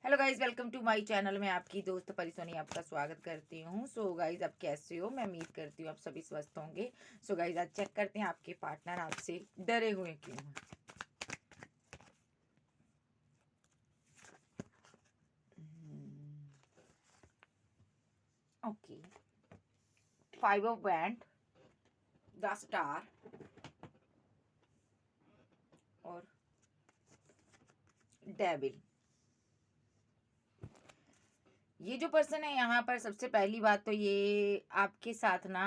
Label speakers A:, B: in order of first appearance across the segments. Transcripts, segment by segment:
A: Hello guys, welcome to my channel. मैं आपकी दोस्त परिसोनी आपका स्वागत करती हूँ। सो गाइज, आप कैसे हो? मैं उम्मीद करती हूँ आप सभी स्वस्थ होंगे। सो गाइज, आज चेक करते हैं आपके पार्टनर आपसे डरे हुए क्यों हैं। Okay, 5 of band, the star और डेविल। ये जो पर्सन है यहाँ पर, सबसे पहली बात तो ये आपके साथ ना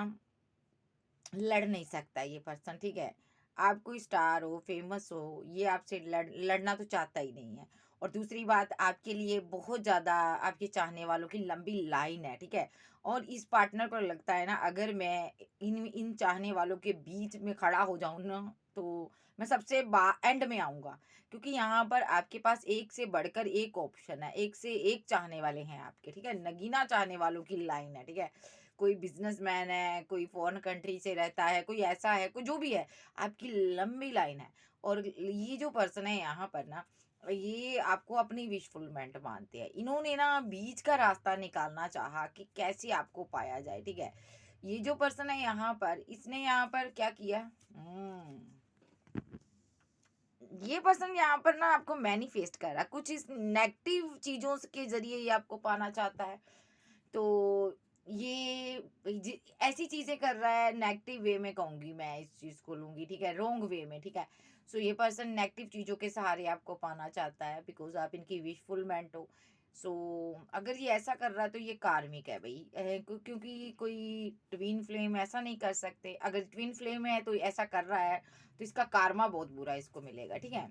A: लड़ नहीं सकता ये पर्सन, ठीक है। आप कोई स्टार हो, फेमस हो, ये आपसे लड़ना तो चाहता ही नहीं है। और दूसरी बात, आपके लिए बहुत ज़्यादा आपके चाहने वालों की लंबी लाइन है, ठीक है। और इस पार्टनर को लगता है ना, अगर मैं इन इन चाहने वालों के बीच में खड़ा हो जाऊं ना, तो मैं सबसे एंड में आऊँगा। क्योंकि यहाँ पर आपके पास एक से बढ़कर एक ऑप्शन है, एक से एक चाहने वाले हैं आपके, ठीक है। नगीना चाहने वालों की लाइन है, ठीक है। कोई बिजनेसमैन है, कोई फॉरेन कंट्री से रहता है, कोई ऐसा है, कोई जो भी है, आपकी लंबी लाइन है। और ये जो पर्सन है यहाँ पर ना, ये आपको अपनी विश फुलमेंट मानते हैं। इन्होंने ना बीच का रास्ता निकालना चाहा कि कैसे आपको पाया जाए, ठीक है। ये जो पर्सन है यहाँ पर, इसने यहाँ पर क्या किया? ये पर्सन यहाँ पर ना आपको मैनिफेस्ट कर रहा है, कुछ इस नेगेटिव चीजों के जरिए ये आपको पाना चाहता है। तो ये ऐसी चीजें कर रहा है, नेगेटिव वे में कहूंगी मैं इस चीज को लूंगी, ठीक है, रॉन्ग वे में, ठीक है। सो ये पर्सन नेगेटिव चीजों के सहारे आपको पाना चाहता है, बिकॉज आप इनकी विशफुलमेंट हो। सो अगर ये ऐसा कर रहा है तो ये कार्मिक है भाई, क्योंकि कोई ट्विन फ्लेम ऐसा नहीं कर सकते। अगर ट्विन फ्लेम है तो ऐसा कर रहा है तो इसका कार्मा बहुत बुरा इसको मिलेगा, ठीक है।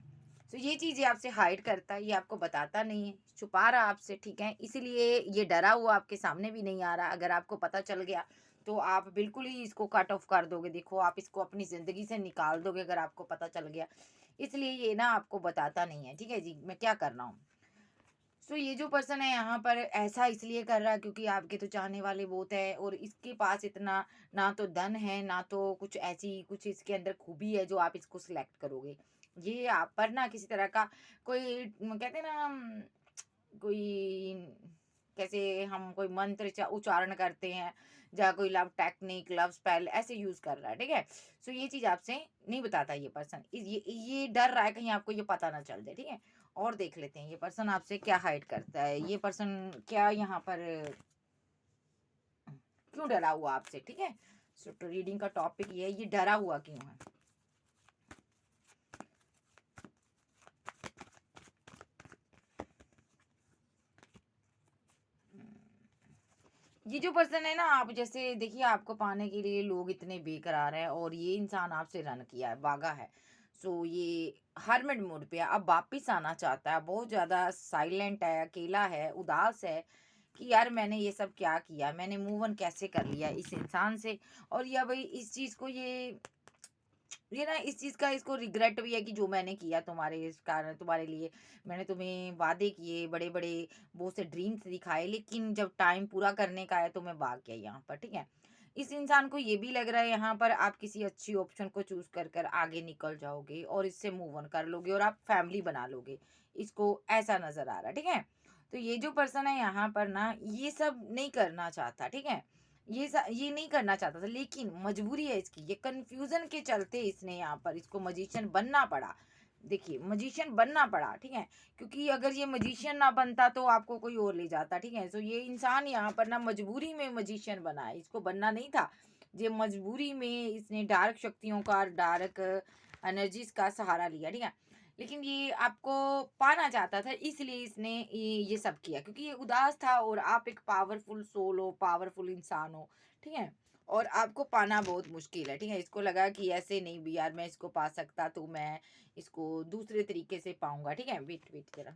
A: तो ये चीज़ें आपसे हाइड करता है, ये आपको बताता नहीं है, छुपा रहा आपसे, ठीक है। इसीलिए ये डरा हुआ आपके सामने भी नहीं आ रहा। अगर आपको पता चल गया तो आप बिल्कुल ही इसको कट ऑफ कर दोगे। देखो, आप इसको अपनी ज़िंदगी से निकाल दोगे अगर आपको पता चल गया। इसलिए ये ना आपको बताता नहीं है, ठीक है जी, मैं क्या कर रहा हूँ। सो ये जो पर्सन है यहाँ पर ऐसा इसलिए कर रहा है क्योंकि आपके तो चाहने वाले बहुत है, और इसके पास इतना ना तो धन है, ना तो कुछ ऐसी कुछ इसके अंदर खूबी है जो आप इसको सिलेक्ट करोगे। ये आप पर ना किसी तरह का कोई कहते हैं ना, कोई कैसे हम कोई मंत्र उच्चारण करते हैं, या कोई लव टेक्निक, लव स्पेल ऐसे यूज कर रहा है, ठीक है। सो ये चीज आपसे नहीं बताता ये पर्सन। ये डर रहा है कहीं आपको ये पता ना चल जाए, ठीक है। और देख लेते हैं ये पर्सन आपसे क्या हाइड करता है। ये पर्सन क्या यहाँ पर क्यों डरा हुआ आपसे, ठीक है। सो तो रीडिंग का टॉपिक ये है, ये डरा हुआ क्यों है। ये जो पर्सन है ना, आप जैसे देखिए, आपको पाने के लिए लोग इतने बेकरार है, और ये इंसान आपसे रन किया है, भागा है। सो ये हरमिट मोड पे है, अब वापिस आना चाहता है। बहुत ज़्यादा साइलेंट है, अकेला है, उदास है कि यार मैंने ये सब क्या किया, मैंने मूव ऑन कैसे कर लिया इस इंसान से। और या भाई इस चीज़ को ये ना इस चीज़ का इसको रिग्रेट भी है कि जो मैंने किया तुम्हारे इस कारण, तुम्हारे लिए मैंने तुम्हें वादे किए, बड़े बड़े बहुत से ड्रीम्स दिखाए, लेकिन जब टाइम पूरा करने का है तो मैं भाग गया यहाँ पर, ठीक है। इस इंसान को ये भी लग रहा है यहाँ पर आप किसी अच्छी ऑप्शन को चूज कर कर आगे निकल जाओगे और इससे मूव ऑन कर लोगे और आप फैमिली बना लोगे। इसको ऐसा नजर आ रहा है, ठीक है। तो ये जो पर्सन है यहाँ पर ना, ये सब नहीं करना चाहता, ठीक है। ये नहीं करना चाहता था, लेकिन मजबूरी है इसकी। ये कंफ्यूजन के चलते इसने यहाँ पर इसको मजिशियन बनना पड़ा। देखिए, मजिशियन बनना पड़ा, ठीक है। क्योंकि अगर ये मजिशियन ना बनता तो आपको कोई और ले जाता, ठीक है। सो ये इंसान यहाँ पर ना मजबूरी में मजिशियन बना है, इसको बनना नहीं था। ये मजबूरी में इसने डार्क शक्तियों का, डार्क एनर्जीज का सहारा लिया, ठीक है। लेकिन ये आपको पाना चाहता था, इसलिए इसने ये सब किया, क्योंकि ये उदास था और आप एक पावरफुल सोल हो, पावरफुल इंसान हो, ठीक है। और आपको पाना बहुत मुश्किल है, ठीक है। इसको लगा कि ऐसे नहीं भी यार, मैं इसको पा सकता तो मैं इसको दूसरे तरीके से पाऊंगा, ठीक है। वेट वेट जरा,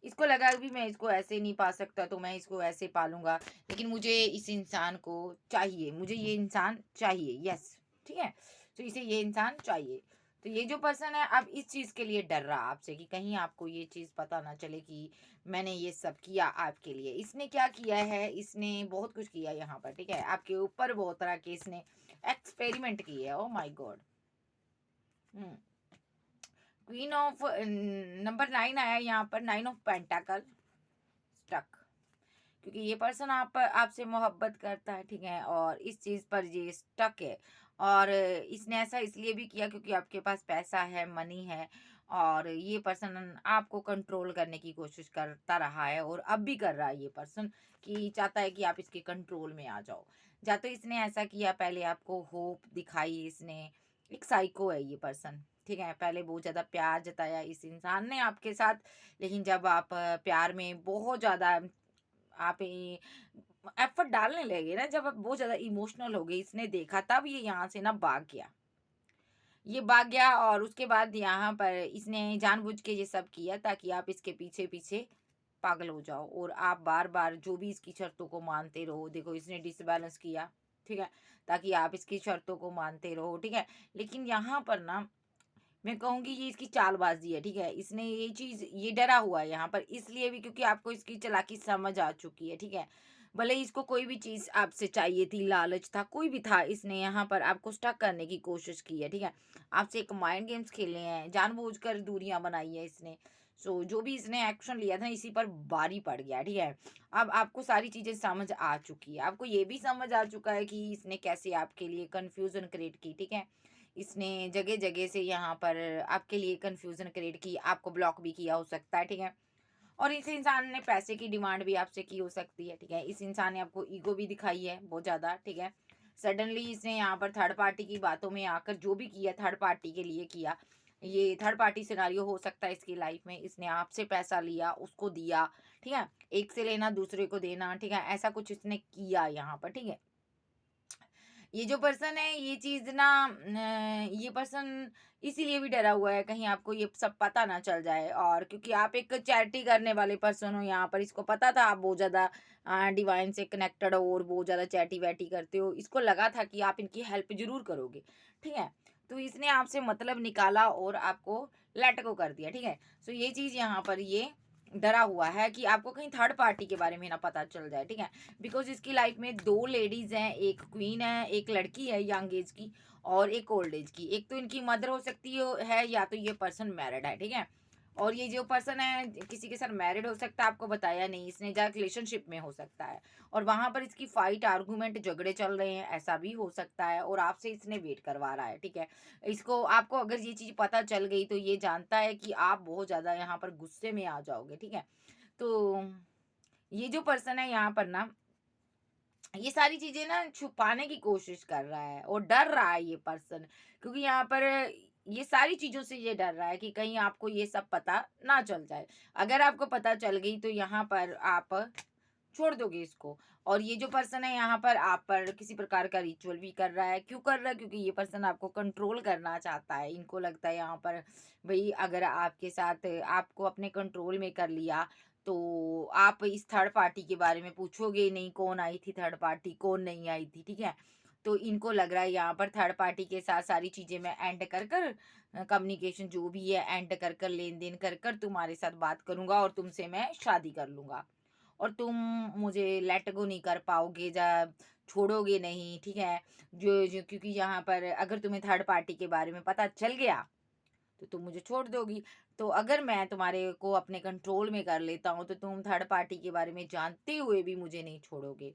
A: इसको लगा भी मैं इसको ऐसे नहीं पा सकता तो मैं इसको ऐसे पालूंगा, लेकिन मुझे इस इंसान को चाहिए, मुझे ये इंसान चाहिए, यस, ठीक है। तो इसे ये इंसान चाहिए। तो ये जो पर्सन है अब इस चीज के लिए डर रहा आपसे कि कहीं आपको ये चीज पता ना चले कि मैंने ये सब किया आपके लिए। इसने क्या किया है, इसने बहुत कुछ किया यहाँ पर, ठीक है। आपके ऊपर बहुत तरह के इसने एक्सपेरिमेंट किए है। Oh my God. Queen of number 9 आया यहाँ पर, 9 ऑफ पेंटाकल, स्टक। क्योंकि ये पर्सन आपसे मोहब्बत करता है, ठीक है, और इस चीज़ पर ये स्टक है। और इसने ऐसा इसलिए भी किया क्योंकि आपके पास पैसा है, मनी है, और ये पर्सन आपको कंट्रोल करने की कोशिश करता रहा है और अब भी कर रहा है ये पर्सन, कि चाहता है कि आप इसके कंट्रोल में आ जाओ। या तो इसने ऐसा किया, पहले आपको होप दिखाई इसने, एक साइको है ये पर्सन, ठीक है, पहले बहुत ज़्यादा प्यार जताया इस इंसान ने आपके साथ, लेकिन जब आप प्यार में बहुत ज़्यादा आप एफर्ट डालने लगे ना, जब आप बहुत ज़्यादा इमोशनल हो गए, इसने देखा, तब ये यहाँ से ना भाग गया। ये भाग गया और उसके बाद यहाँ पर इसने जानबूझ के ये सब किया ताकि आप इसके पीछे-पीछे पागल हो जाओ और आप बार-बार जो भी इसकी शर्तों को मानते रहो। देखो इसने डिसबैलेंस किया, ठीक है? ताकि आप इसकी शर्तों को मानते रहो, ठीक है? लेकिन यहाँ पर ना मैं कहूँगी ये इसकी चालबाज़ी है, ठीक है? इसने ये चीज़, ये डरा हुआ है यहाँ पर इसलिए भी क्योंकि आपको इसकी चालाकी समझ आ चुकी है, ठीक है? भले ही इसको कोई भी चीज़ आपसे चाहिए थी, लालच था, कोई भी था, इसने यहाँ पर आपको स्टक करने की कोशिश की है, ठीक है? आपसे एक माइंड गेम्स खेले हैं, जानबूझकर दूरियाँ बनाई है इसने। सो जो भी इसने एक्शन लिया था इसी पर भारी पड़ गया, ठीक है? अब आपको सारी चीज़ें समझ आ चुकी है। आपको ये भी समझ आ चुका है कि इसने कैसे आपके लिए कन्फ्यूज़न क्रिएट की, ठीक है? इसने जगह-जगह से यहाँ पर आपके लिए कन्फ्यूज़न क्रिएट की, आपको ब्लॉक भी किया हो सकता है, ठीक है? और इस इंसान ने पैसे की डिमांड भी आपसे की हो सकती है, ठीक है? इस इंसान ने आपको ईगो भी दिखाई है बहुत ज़्यादा, ठीक है? सडनली इसने यहाँ पर थर्ड पार्टी की बातों में आकर जो भी किया थर्ड पार्टी के लिए किया। ये थर्ड पार्टी सिनेरियो हो सकता है इसकी लाइफ में। इसने आपसे पैसा लिया, उसको दिया, ठीक है? एक से लेना दूसरे को देना, ठीक है? ऐसा कुछ इसने किया यहाँ पर, ठीक है? ये जो पर्सन है ये चीज़ ना ये पर्सन इसीलिए भी डरा हुआ है कहीं आपको ये सब पता ना चल जाए, और क्योंकि आप एक चैरिटी करने वाले पर्सन हो यहाँ पर, इसको पता था आप बहुत ज़्यादा डिवाइन से कनेक्टेड हो और बहुत ज़्यादा चैटी वैटी करते हो, इसको लगा था कि आप इनकी हेल्प ज़रूर करोगे, ठीक है? तो इसने आपसे मतलब निकाला और आपको लेट गो कर दिया, ठीक है? सो ये चीज़ यहाँ पर ये डरा हुआ है कि आपको कहीं थर्ड पार्टी के बारे में ना पता चल जाए, ठीक है? बिकॉज़ इसकी लाइफ में 2 लेडीज़ हैं, एक क्वीन है, एक लड़की है यंग एज की और एक ओल्ड एज की। एक तो इनकी मदर हो सकती है या तो ये पर्सन मैरिड है, ठीक है? और ये जो पर्सन है किसी के साथ मैरिड हो सकता है, आपको बताया नहीं इसने, या रिलेशनशिप में हो सकता है और वहाँ पर इसकी फाइट, आर्गुमेंट, झगड़े चल रहे हैं, ऐसा भी हो सकता है और आपसे इसने वेट करवा रहा है, ठीक है? इसको आपको अगर ये चीज़ पता चल गई तो ये जानता है कि आप बहुत ज़्यादा यहाँ पर गुस्से में आ जाओगे, ठीक है? तो ये जो पर्सन है यहाँ पर ना ये सारी चीज़ें ना छुपाने की कोशिश कर रहा है और डर रहा है ये पर्सन, क्योंकि यहाँ पर ये सारी चीज़ों से ये डर रहा है कि कहीं आपको ये सब पता ना चल जाए। अगर आपको पता चल गई तो यहाँ पर आप छोड़ दोगे इसको। और ये जो पर्सन है यहाँ पर आप पर किसी प्रकार का रिचुअल भी कर रहा है। क्यों कर रहा है? क्योंकि ये पर्सन आपको कंट्रोल करना चाहता है। इनको लगता है यहाँ पर भई अगर आपके साथ आपको अपने कंट्रोल में कर लिया तो आप इस थर्ड पार्टी के बारे में पूछोगे ही नहीं, कौन आई थी थर्ड पार्टी, कौन नहीं आई थी, ठीक है? तो इनको लग रहा है यहाँ पर थर्ड पार्टी के साथ सारी चीज़ें मैं एंड कर कर कम्युनिकेशन जो भी है एंड कर कर, लेन-देन कर कर तुम्हारे साथ बात करूँगा और तुमसे मैं शादी कर लूँगा। और तुम मुझे लेट गो नहीं कर पाओगे, छोड़ोगे नहीं, ठीक है? जो जो क्योंकि यहाँ पर अगर तुम्हें थर्ड पार्टी के बारे में पता चल गया तो तुम मुझे छोड़ दोगी। तो अगर मैं तुम्हारे को अपने कंट्रोल में कर लेता हूँ तो तुम थर्ड पार्टी के बारे में जानते हुए भी मुझे नहीं छोड़ोगे।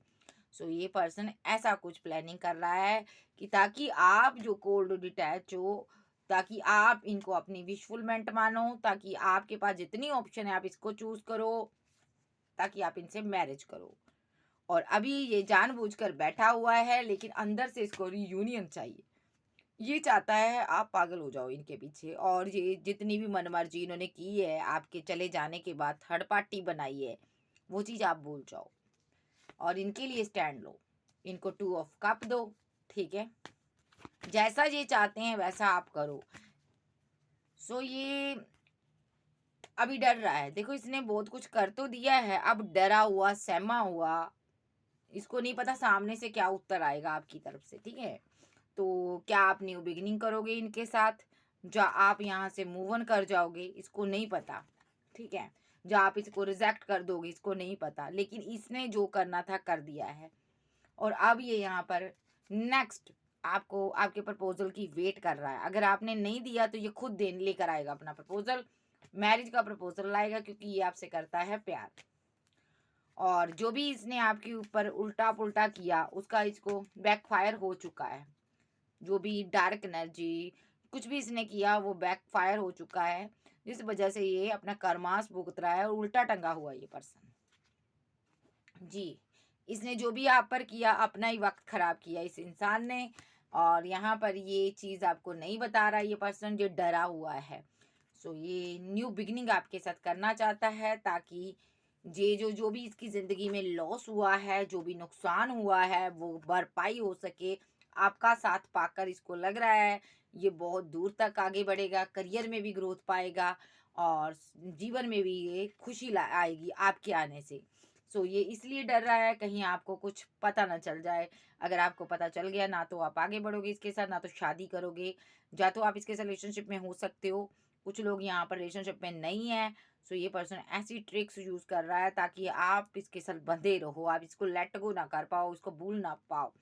A: सो ये पर्सन ऐसा कुछ प्लानिंग कर रहा है कि ताकि आप जो कोल्ड डिटैच हो, ताकि आप इनको अपनी विशफुलमेंट मानो, ताकि आपके पास जितनी ऑप्शन है आप इसको चूज़ करो, ताकि आप इनसे मैरिज करो। और अभी ये जानबूझकर बैठा हुआ है लेकिन अंदर से इसको रियूनियन चाहिए। ये चाहता है आप पागल हो जाओ इनके पीछे, और ये जितनी भी मनमर्जी इन्होंने की है आपके चले जाने के बाद, थर्ड पार्टी बनाई है, वो चीज़ आप भूल जाओ और इनके लिए स्टैंड लो। इनको 2 ऑफ कप दो, ठीक है? जैसा ये चाहते हैं वैसा आप करो। सो ये अभी डर रहा है। देखो इसने बहुत कुछ कर तो दिया है, अब डरा हुआ, सहमा हुआ, इसको नहीं पता सामने से क्या उत्तर आएगा आपकी तरफ से, ठीक है? तो क्या आप न्यू बिगिनिंग करोगे इनके साथ? या आप यहाँ से मूव ऑन कर जाओगे? इसको नहीं पता, ठीक है? या आप इसको रिजेक्ट कर दोगे? इसको नहीं पता। लेकिन इसने जो करना था कर दिया है और अब ये यहाँ पर नेक्स्ट आपको आपके प्रपोजल की वेट कर रहा है। अगर आपने नहीं दिया तो ये खुद देन लेकर आएगा अपना प्रपोजल, मैरिज का प्रपोजल लाएगा, क्योंकि ये आपसे करता है प्यार। और जो भी इसने आपके ऊपर उल्टा पुल्टा किया उसका इसको बैकफायर हो चुका है। जो भी डार्क एनर्जी कुछ भी इसने किया वो बैकफायर हो चुका है, जिस वजह से ये अपना कर्मास भुगत रहा है और उल्टा टंगा हुआ है ये पर्सन। जी, इसने जो भी आप पर किया अपना ही वक्त खराब किया इस इंसान ने। और यहाँ पर ये चीज़ आपको नहीं बता रहा ये पर्सन, जो डरा हुआ है। सो ये न्यू बिगिनिंग आपके साथ करना चाहता है, ताकि ये जो भी इसकी ज़िंदगी में लॉस हुआ है, जो भी नुकसान हुआ है, वो भरपाई हो सके। आपका साथ पाकर इसको लग रहा है ये बहुत दूर तक आगे बढ़ेगा, करियर में भी ग्रोथ पाएगा और जीवन में भी ये खुशी ला आएगी आपके आने से। सो ये इसलिए डर रहा है कहीं आपको कुछ पता ना चल जाए। अगर आपको पता चल गया ना तो आप आगे बढ़ोगे इसके साथ, ना तो शादी करोगे। या तो आप इसके साथ रिलेशनशिप में हो सकते हो, कुछ लोग यहाँ पर रिलेशनशिप में नहीं है। सो ये पर्सन ऐसी ट्रिक्स यूज कर रहा है ताकि आप इसके साथ बंधे रहो, आप इसको लेट गो ना कर पाओ, इसको भूल ना पाओ।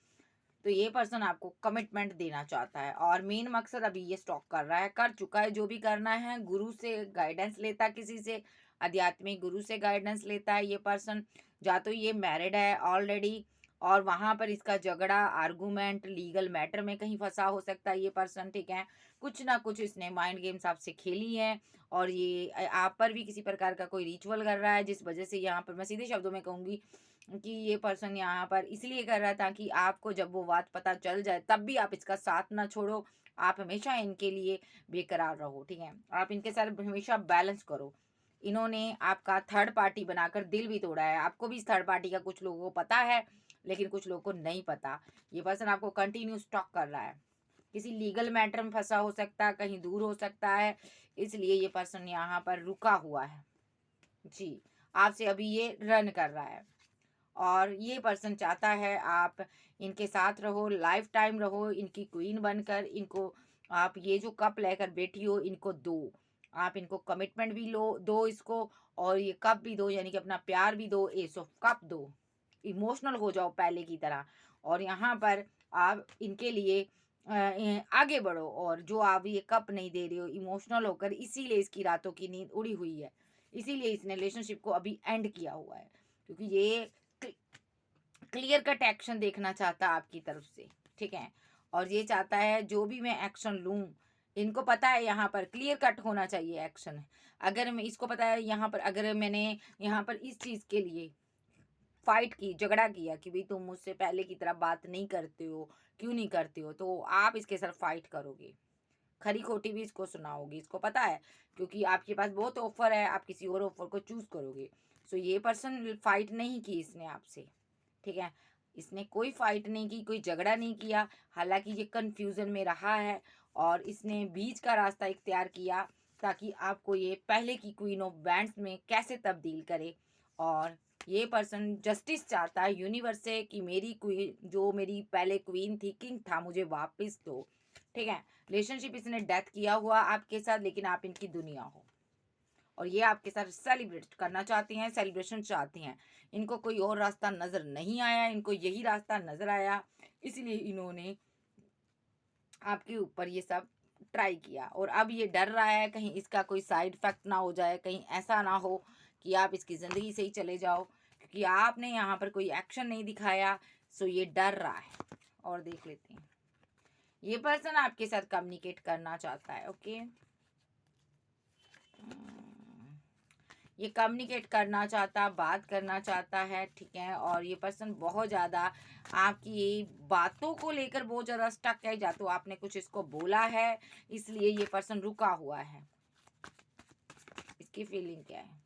A: तो ये पर्सन आपको कमिटमेंट देना चाहता है और मेन मकसद अभी ये स्टॉक कर रहा है, कर चुका है जो भी करना है। गुरु से गाइडेंस लेता, किसी से आध्यात्मिक गुरु से गाइडेंस लेता है ये पर्सन। या तो ये मैरिड है ऑलरेडी और वहां पर इसका झगड़ा आर्गूमेंट लीगल मैटर में कहीं फंसा हो सकता है ये पर्सन, ठीक है। कुछ ना कुछ इसने माइंड गेम्स आपसे खेली है और ये आप पर भी किसी प्रकार का कोई रिचुअल कर रहा है, जिस वजह से यहाँ पर मैं सीधे शब्दों में कहूंगी कि ये पर्सन यहाँ पर इसलिए कर रहा था कि आपको जब वो बात पता चल जाए तब भी आप इसका साथ ना छोड़ो। आप हमेशा इनके लिए बेकरार रहो, ठीक है। आप इनके साथ हमेशा बैलेंस करो। इन्होंने आपका थर्ड पार्टी बनाकर दिल भी तोड़ा है। आपको भी इस थर्ड पार्टी का कुछ लोगों को पता है, लेकिन कुछ लोगों को नहीं पता। ये पर्सन आपको कंटिन्यू स्टॉक कर रहा है, किसी लीगल मैटर में फंसा हो सकता है, कहीं दूर हो सकता है, इसलिए ये पर्सन यहाँ पर रुका हुआ है। जी, आपसे अभी ये रन कर रहा है और ये पर्सन चाहता है आप इनके साथ रहो, लाइफ टाइम रहो, इनकी क्वीन बनकर। इनको आप ये जो कप लेकर बैठी हो इनको दो, आप इनको कमिटमेंट भी लो दो इसको, और ये कप भी दो, यानी कि अपना प्यार भी दो, एस ऑफ कप दो। इमोशनल हो जाओ पहले की तरह और यहाँ पर आप इनके लिए आगे बढ़ो। और जो आप ये कप नहीं दे रहे हो इमोशनल होकर, इसीलिए इसकी रातों की नींद उड़ी हुई है, इसीलिए इसने रिलेशनशिप को अभी एंड किया हुआ है, क्योंकि ये क्लियर कट एक्शन देखना चाहता है आपकी तरफ से, ठीक है। और ये चाहता है जो भी मैं एक्शन लूं, इनको पता है यहाँ पर क्लियर कट होना चाहिए एक्शन। अगर मैं इसको पता है यहाँ पर, अगर मैंने यहाँ पर इस चीज के लिए फाइट की, झगड़ा किया कि भाई तुम मुझसे पहले की तरह बात नहीं करते हो, क्यों नहीं करते हो, तो आप इसके साथ फाइट करोगे, खरी खोटी भी इसको सुनाओगे, इसको पता है। क्योंकि आपके पास बहुत ऑफर है, आप किसी और ऑफर को चूज करोगे। सो ये पर्सन फाइट नहीं की इसने आपसे, ठीक है। इसने कोई फाइट नहीं की, कोई झगड़ा नहीं किया। हालांकि ये कंफ्यूजन में रहा है और इसने बीच का रास्ता इख्तियार किया ताकि आपको ये पहले की क्वीन ऑफ बैंड्स में कैसे तब्दील करे। और ये पर्सन जस्टिस चाहता है यूनिवर्स से कि मेरी क्वीन, जो मेरी पहले क्वीन थी, किंग था, मुझे वापस दो, ठीक है। रिलेशनशिप इसने डेथ किया हुआ आपके साथ, लेकिन आप इनकी दुनिया हो और ये आपके साथ सेलिब्रेट करना चाहती हैं, सेलिब्रेशन चाहती हैं। इनको कोई और रास्ता नजर नहीं आया, इनको यही रास्ता नजर आया, इसलिए इन्होंने आपके ऊपर ये सब ट्राई किया। और अब ये डर रहा है कहीं इसका कोई साइड इफेक्ट ना हो जाए, कहीं ऐसा ना हो कि आप इसकी ज़िंदगी से ही चले जाओ, क्योंकि आपने यहाँ पर कोई एक्शन नहीं दिखाया। सो ये डर रहा है। और देख लेते हैं, ये पर्सन आपके साथ कम्युनिकेट करना चाहता है, ओके। ये कम्युनिकेट करना चाहता, बात करना चाहता है, ठीक है। और ये पर्सन बहुत ज़्यादा आपकी बातों को लेकर बहुत ज़्यादा स्टक है, या तो आपने कुछ इसको बोला है इसलिए ये पर्सन रुका हुआ है। इसकी फीलिंग क्या है?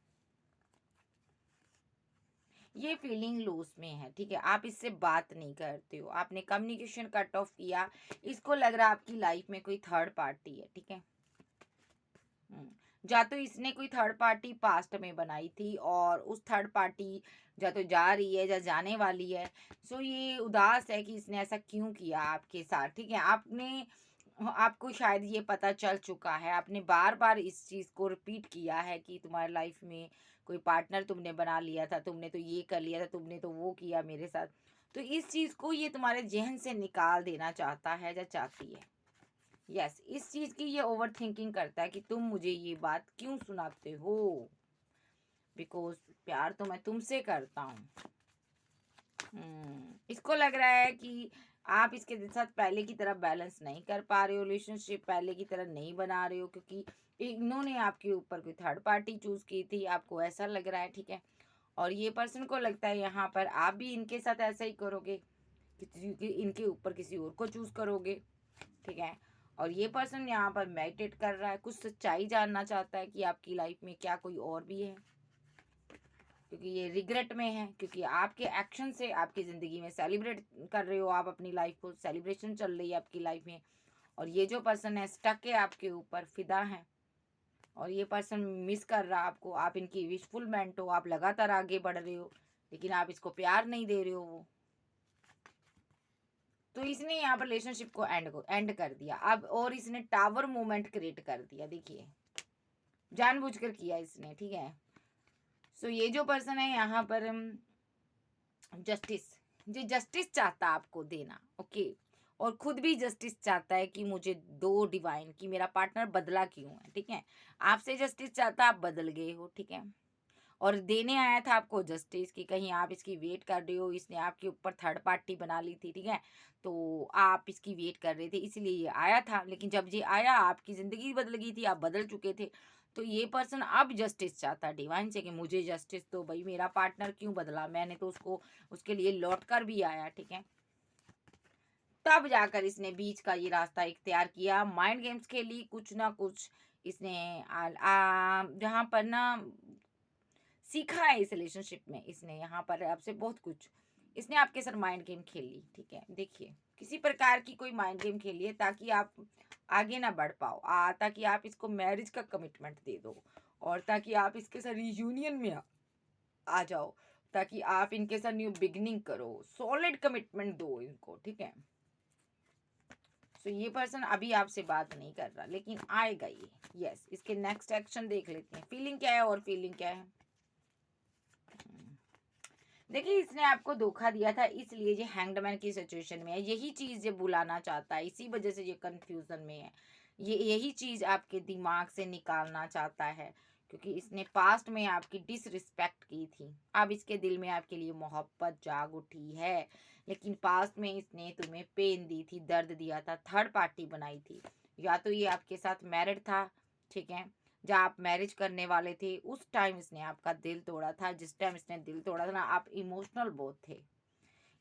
A: ये फीलिंग लॉस में है, ठीक है। आप इससे बात नहीं करते हो, आपने कम्युनिकेशन कट ऑफ किया। इसको लग रहा है आपकी लाइफ में कोई थर्ड पार्टी है, ठीक है। या तो इसने कोई थर्ड पार्टी पास्ट में बनाई थी और उस थर्ड पार्टी या तो जा रही है या जाने वाली है। सो ये उदास है कि इसने ऐसा क्यों किया आपके साथ, ठीक है। आपको शायद ये पता चल चुका है, आपने बार बार इस चीज़ को रिपीट किया है कि तुम्हारी लाइफ में कोई पार्टनर तुमने बना लिया था, तुमने तो ये कर लिया था, तुमने तो वो किया मेरे साथ। तो इस चीज को ये तुम्हारे जहन से निकाल देना चाहता है या चाहती है। यस, इस चीज की ये ओवर थिंकिंग करता है कि तुम मुझे ये बात क्यों सुनाते हो, बिकॉज प्यार तो मैं तुमसे करता हूँ। इसको लग रहा है कि आप इसके साथ पहले की तरह बैलेंस नहीं कर पा रहे हो, रिलेशनशिप पहले की तरह नहीं बना रहे हो, क्योंकि इन्होंने आपके ऊपर कोई थर्ड पार्टी चूज की थी, आपको ऐसा लग रहा है, ठीक है। और ये पर्सन को लगता है यहाँ पर आप भी इनके साथ ऐसा ही करोगे, कि इनके ऊपर किसी और को चूज करोगे, ठीक है। और ये पर्सन यहाँ पर मेडिटेट कर रहा है, कुछ सच्चाई जानना चाहता है कि आपकी लाइफ में क्या कोई और भी है, क्योंकि ये रिग्रेट में है, क्योंकि आपके एक्शन से आपकी ज़िंदगी में सेलिब्रेट कर रहे हो, आप अपनी लाइफ को, सेलिब्रेशन चल रही है आपकी लाइफ में। और ये जो पर्सन है स्टक है आपके ऊपर, फिदा है, और ये पर्सन मिस कर रहा आपको, आप इनकी विशफुलमेंट हो, आप लगातार आगे बढ़ रहे हो, लेकिन आप इसको प्यार नहीं दे रहे हो वो। तो इसने यहाँ पर रिलेशनशिप को एंड कर दिया अब, और इसने टावर मूवमेंट क्रिएट कर दिया, देखिए जानबूझकर किया इसने, ठीक है। सो ये जो पर्सन है यहाँ पर जस्टिस चाहता आपको देना, ओके। और खुद भी जस्टिस चाहता है कि मुझे दो डिवाइन, कि मेरा पार्टनर बदला क्यों है, ठीक है। आपसे जस्टिस चाहता, आप बदल गए हो, ठीक है। और देने आया था आपको जस्टिस, कि कहीं आप इसकी वेट कर रहे हो, इसने आपके ऊपर थर्ड पार्टी बना ली थी, ठीक है। तो आप इसकी वेट कर रहे थे, इसलिए ये आया था, लेकिन जब ये आया आपकी ज़िंदगी बदल गई थी, आप बदल चुके थे। तो ये पर्सन अब जस्टिस चाहता है डिवाइन से, कि मुझे जस्टिस दो भाई, मेरा पार्टनर क्यों बदला, मैंने तो उसको उसके लिए लौट कर भी आया, ठीक है। तब जाकर इसने बीच का ये रास्ता इख्तियार किया, माइंड गेम्स खेली, कुछ ना कुछ इसने जहाँ पर ना सीखा है इस रिलेशनशिप में, इसने यहाँ पर आपसे बहुत कुछ, इसने आपके साथ माइंड गेम खेली, ठीक है। देखिए किसी प्रकार की कोई माइंड गेम खेलिए, ताकि आप आगे ना बढ़ पाओ, ताकि आप इसको मैरिज का कमिटमेंट दे दो, और ताकि आप इसके साथ रियूनियन में आ जाओ, ताकि आप इनके साथ न्यू बिगनिंग करो, सॉलिड कमिटमेंट दो इनको, ठीक है। सो ये पर्सन अभी आपसे बात नहीं कर रहा, लेकिन आएगा ये, यस। इसके नेक्स्ट एक्शन देख लेते हैं, फीलिंग क्या है और फीलिंग क्या है। देखिए इसने आपको धोखा दिया था, इसलिए ये हैंग्डमैन की सिचुएशन में है, यही चीज़ ये बुलाना चाहता है, इसी वजह से ये कंफ्यूजन में है, ये यही चीज़ आपके दिमाग से निकालना चाहता है, क्योंकि इसने पास्ट में आपकी डिसरिस्पेक्ट की थी, अब इसके दिल में आपके लिए मोहब्बत जाग उठी है, लेकिन पास्ट में इसने तुम्हें पेन दी थी, दर्द दिया था, थर्ड पार्टी बनाई थी, या तो ये आपके साथ मैरिड था, ठीक है, जब आप मैरिज करने वाले थे उस टाइम इसने आपका दिल तोड़ा था, जिस टाइम इसने दिल तोड़ा था ना, आप इमोशनल बहुत थे।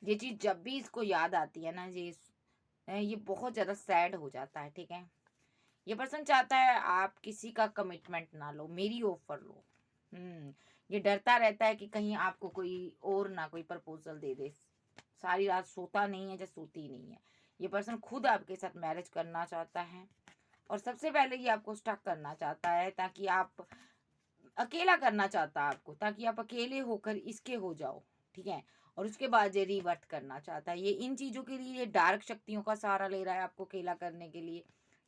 A: ये चीज़ जब भी इसको याद आती है ना, ये बहुत ज़्यादा सैड हो जाता है, ठीक है। ये पर्सन चाहता है आप किसी का कमिटमेंट ना लो, मेरी ऑफर लो। ये डरता रहता है कि कहीं आपको कोई और ना कोई प्रपोजल दे दे, सारी रात सोता नहीं है या सोती नहीं है। ये पर्सन खुद आपके साथ मैरिज करना चाहता है, और सबसे पहले ये आपको स्टक करना चाहता है, ताकि आप अकेला करना चाहता है आपको, ताकि आप अकेले होकर इसके हो जाओ, ठीक है। और उसके बाद ये रिवर्ट करना चाहता है, ये इन चीज़ों के लिए ये डार्क शक्तियों का सहारा ले रहा है आपको अकेला करने के लिए,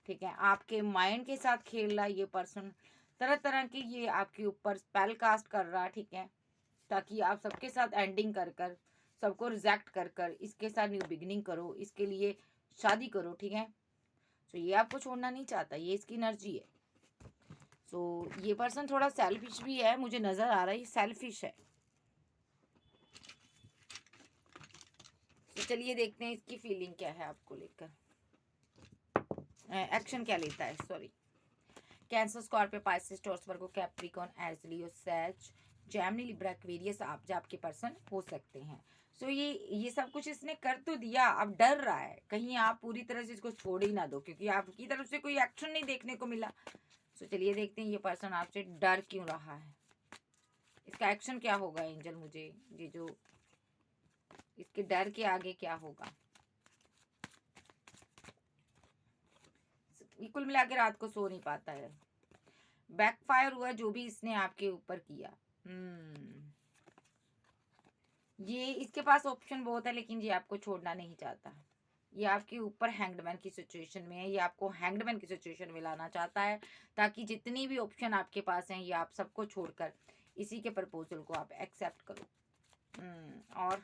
A: ठीक है। आपके माइंड के साथ खेल रहा है ये पर्सन, तरह तरह के ये आपके ऊपर स्पेल कास्ट कर रहा है, ठीक है, ताकि आप सबके साथ एंडिंग कर कर, सबको रिजेक्ट कर कर इसके साथ न्यू बिगिनिंग करो, इसके लिए शादी करो, ठीक है। तो ये आपको छोड़ना नहीं चाहता, ये इसकी एनर्जी है। सो ये पर्सन थोड़ा सेल्फिश भी है, मुझे नज़र आ रहा है सेल्फिश है। तो चलिए देखते हैं इसकी फीलिंग क्या है आपको लेकर, एक्शन क्या लेता है, sorry. Cancer, Scorpio, Pisces, Taurus, Virgo, Capricorn, Aries, Leo, सैज, जेमिनी, लिब्रा, एक्वेरियस आप जो आपके पर्सन हो सकते हैं। सो ये सब कुछ इसने कर तो दिया, अब डर रहा है कहीं आप पूरी तरह से इसको छोड़ ही ना दो, क्योंकि आपकी तरफ से कोई एक्शन नहीं देखने को मिला। सो चलिए देखते हैं ये पर्सन आपसे डर क्यों रहा है, इसका एक्शन क्या होगा एंजल, मुझे ये जो इसके डर के आगे क्या होगा। कुल मिला के रात को सो नहीं पाता है, बैकफायर हुआ जो भी इसने आपके ऊपर किया। ये इसके पास ऑप्शन बहुत है, लेकिन ये आपको छोड़ना नहीं चाहता, ये आपके ऊपर हैंग्डमैन की सिचुएशन में है, ये आपको हैंग्डमैन की सिचुएशन में लाना चाहता है, ताकि जितनी भी ऑप्शन आपके पास हैं ये आप सबको छोड़कर इसी के प्रपोजल को आप एक्सेप्ट करो। और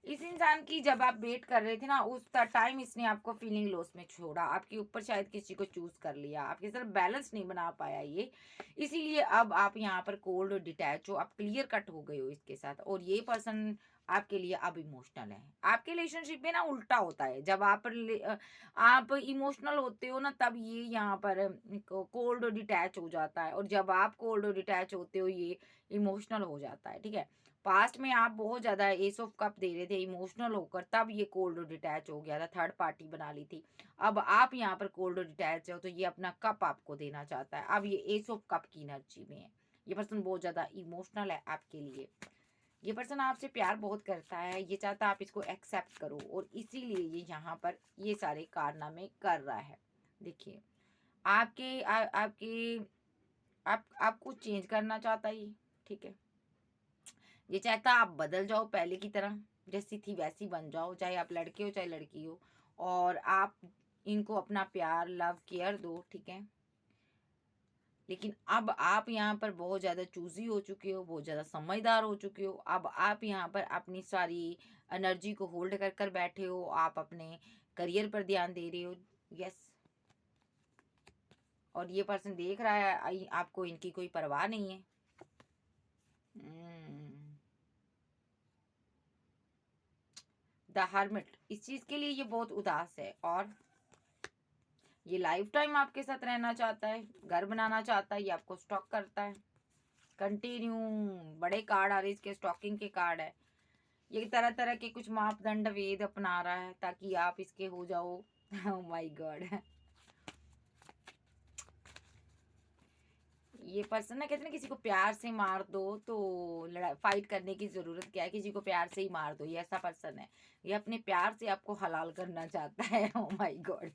A: इस इंसान की जब आप वेट कर रहे थे ना, उस टाइम इसने आपको फीलिंग लॉस में छोड़ा, आपके ऊपर शायद किसी को चूज कर लिया, आपके साथ बैलेंस नहीं बना पाया ये, इसीलिए अब आप यहाँ पर कोल्ड और डिटैच हो, आप क्लियर कट हो गए हो इसके साथ। और ये पर्सन आपके लिए अब इमोशनल है। आपके रिलेशनशिप में ना उल्टा होता है, जब आप इमोशनल होते हो ना, तब ये यहाँ पर कोल्ड और डिटैच हो जाता है, और जब आप कोल्ड और डिटैच होते हो ये इमोशनल हो जाता है। ठीक है, पास्ट में आप बहुत ज्यादा एस ऑफ कप दे रहे थे इमोशनल होकर, तब ये कोल्ड और डिटैच हो गया था, थर्ड पार्टी बना ली थी। अब आप यहाँ पर कोल्ड और डिटैच हो, तो ये अपना कप आपको देना चाहता है। अब ये एस ऑफ कप की एनर्जी में है, ये पर्सन बहुत ज्यादा इमोशनल है आपके लिए। ये पर्सन आपसे प्यार बहुत करता है, ये चाहता है आप इसको एक्सेप्ट करो, और इसीलिए ये यहाँ पर ये सारे कारनामे कर रहा है। देखिए, आपके आपके आपको चेंज करना चाहता है ये। ठीक है, ये चाहता आप बदल जाओ, पहले की तरह जैसी थी वैसी बन जाओ, चाहे आप लड़के हो चाहे लड़की हो, और आप इनको अपना प्यार लव केयर दो। ठीक है, लेकिन अब आप यहाँ पर बहुत ज़्यादा चूजी हो चुके हो, बहुत ज़्यादा समझदार हो चुके हो। अब आप यहाँ पर अपनी सारी एनर्जी को होल्ड कर कर बैठे हो, आप अपने करियर पर ध्यान दे रहे हो। यस, और ये पर्सन देख रहा है आपको, इनकी कोई परवाह नहीं है। द हर्मिट, इस चीज के लिए ये बहुत उदास है, और ये लाइफ टाइम आपके साथ रहना चाहता है, घर बनाना चाहता है, ये आपको स्टॉक करता है कंटिन्यू। बड़े कार्ड आ रहे, इसके स्टॉकिंग के कार्ड है। ये तरह तरह के कुछ मापदंड वेद अपना रहा है ताकि आप इसके हो जाओ। ओह माय गॉड, ये पर्सन ना कहते हैं किसी को प्यार से मार दो तो लड़ाई फाइट करने की जरूरत क्या है, किसी को प्यार से ही मार दो, ये ऐसा पर्सन है। ये अपने प्यार से आपको हलाल करना चाहता है। ओ माय गॉड,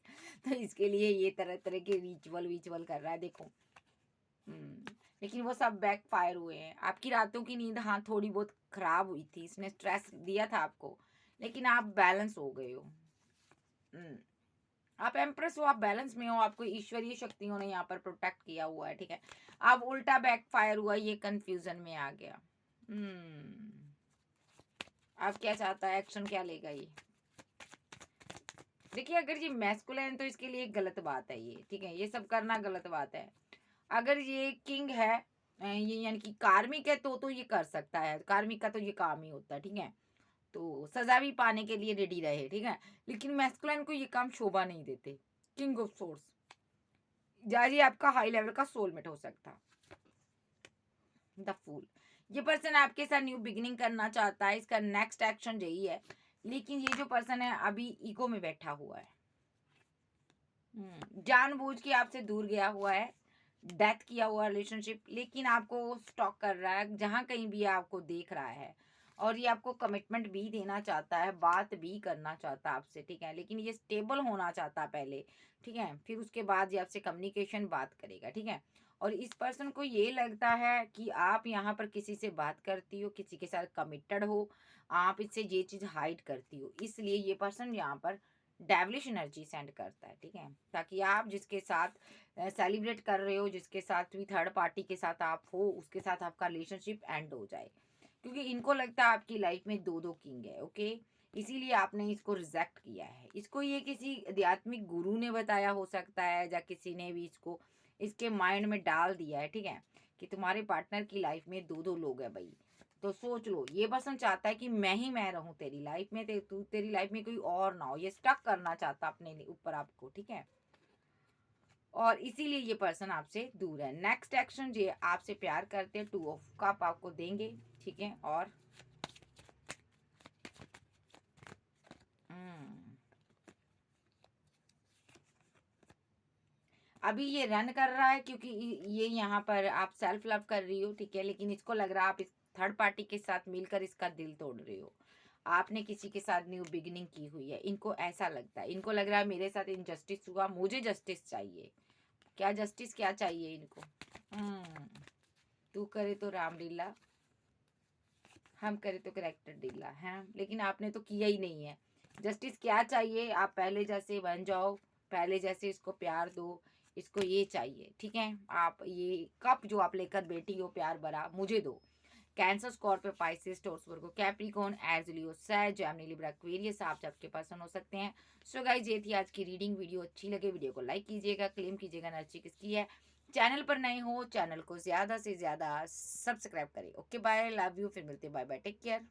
A: तो इसके लिए ये तरह तरह के रिचुअल विचुअल कर रहा है। देखो, लेकिन वो सब बैक फायर हुए हैं। आपकी रातों की नींद हाँ थोड़ी बहुत खराब हुई थी, इसने स्ट्रेस दिया था आपको, लेकिन आप बैलेंस हो गए हो। आप एम्प्रेस हो, आप बैलेंस में हो, आपको ईश्वरीय शक्तियों ने यहाँ पर प्रोटेक्ट किया हुआ है। ठीक है, अब उल्टा बैकफायर हुआ, ये कंफ्यूजन में आ गया। अब क्या चाहता है, एक्शन क्या लेगा ये। देखिए, अगर ये मैस्कुलिन तो इसके लिए गलत बात है ये। ठीक है, ये सब करना गलत बात है। अगर ये किंग है, ये यानी कि कार्मिक है, तो ये कर सकता है, कार्मिक का तो ये काम ही होता है। ठीक है, तो सजा भी पाने के लिए रेडी रहे। ठीक है, लेकिन मैस्कुलिन को ये काम शोभा नहीं देते। किंग ऑफ सोर्स, जारी आपका हाई लेवल का सोलमेट हो सकता। द फूल, ये पर्सन आपके साथ न्यू बिगिनिंग करना चाहता है, इसका नेक्स्ट एक्शन यही है। लेकिन ये जो पर्सन है अभी ईगो में बैठा हुआ है, जानबूझ के आपसे दूर गया हुआ है, डेथ किया हुआ रिलेशनशिप, लेकिन आपको स्टॉक कर रहा है, जहां कहीं भी आपको देख रहा है, और ये आपको कमिटमेंट भी देना चाहता है, बात भी करना चाहता है आपसे। ठीक है, लेकिन ये स्टेबल होना चाहता है पहले। ठीक है, फिर उसके बाद ये आपसे कम्युनिकेशन बात करेगा। ठीक है, और इस पर्सन को ये लगता है कि आप यहाँ पर किसी से बात करती हो, किसी के साथ कमिटेड हो, आप इससे ये चीज हाइड करती हो, इसलिए ये पर्सन यहाँ पर डेविलिश एनर्जी सेंड करता है। ठीक है, ताकि आप जिसके साथ सेलिब्रेट कर रहे हो, जिसके साथ भी थर्ड पार्टी के साथ आप हो, उसके साथ आपका रिलेशनशिप एंड हो जाए, क्योंकि इनको लगता है आपकी लाइफ में दो दो किंग है। ओके, इसीलिए आपने इसको रिजेक्ट किया है। इसको ये किसी आध्यात्मिक गुरु ने बताया हो सकता है, या किसी ने भी इसको इसके माइंड में डाल दिया है। ठीक है, कि तुम्हारे पार्टनर की लाइफ में दो दो लोग है भाई, तो सोच लो, ये पर्सन चाहता है कि मैं ही मैं रहूं तेरी लाइफ में, तू तेरी लाइफ में कोई और ना हो, ये स्टक करना चाहता अपने ऊपर आपको। ठीक है, और इसीलिए ये पर्सन आपसे दूर है। नेक्स्ट एक्शन, ये आपसे प्यार करते हैं, 2 ऑफ कप आपको देंगे। ठीक है, और अभी ये रन कर रहा है, क्योंकि ये यहाँ पर आप सेल्फ लव कर रही हो। ठीक है, लेकिन इसको लग रहा है आप इस थर्ड पार्टी के साथ मिलकर इसका दिल तोड़ रहे हो, आपने किसी के साथ न्यू बिगिनिंग की हुई है। इनको ऐसा लगता है, इनको लग रहा है मेरे साथ इनजस्टिस हुआ, मुझे जस्टिस चाहिए। क्या जस्टिस, क्या चाहिए इनको। तू करे तो रामलीला, हम करे तो करेक्टर डीला है, लेकिन आपने तो किया ही नहीं है। जस्टिस क्या चाहिए, आप पहले जैसे बन जाओ, पहले जैसे इसको प्यार दो, इसको ये चाहिए। ठीक है, आप ये कप जो आप लेकर बैठी हो प्यार भरा, मुझे दो। Cancer, Scorpio, Pisces, Taurus, Virgo, Capricorn, Aries, Leo, सैज, जेमिनी, लिब्रा, एक्वेरियस आप सबके पर्सन हो सकते हैं। सो गाइस ये थी आज की रीडिंग। वीडियो अच्छी लगे वीडियो को लाइक कीजिएगा, क्लेम कीजिएगा एनर्जी किसकी है। चैनल पर नए हो चैनल को ज़्यादा से ज़्यादा सब्सक्राइब करें। ओके बाय, लव यू, फिर मिलते हैं, बाय बाय, टेक केयर।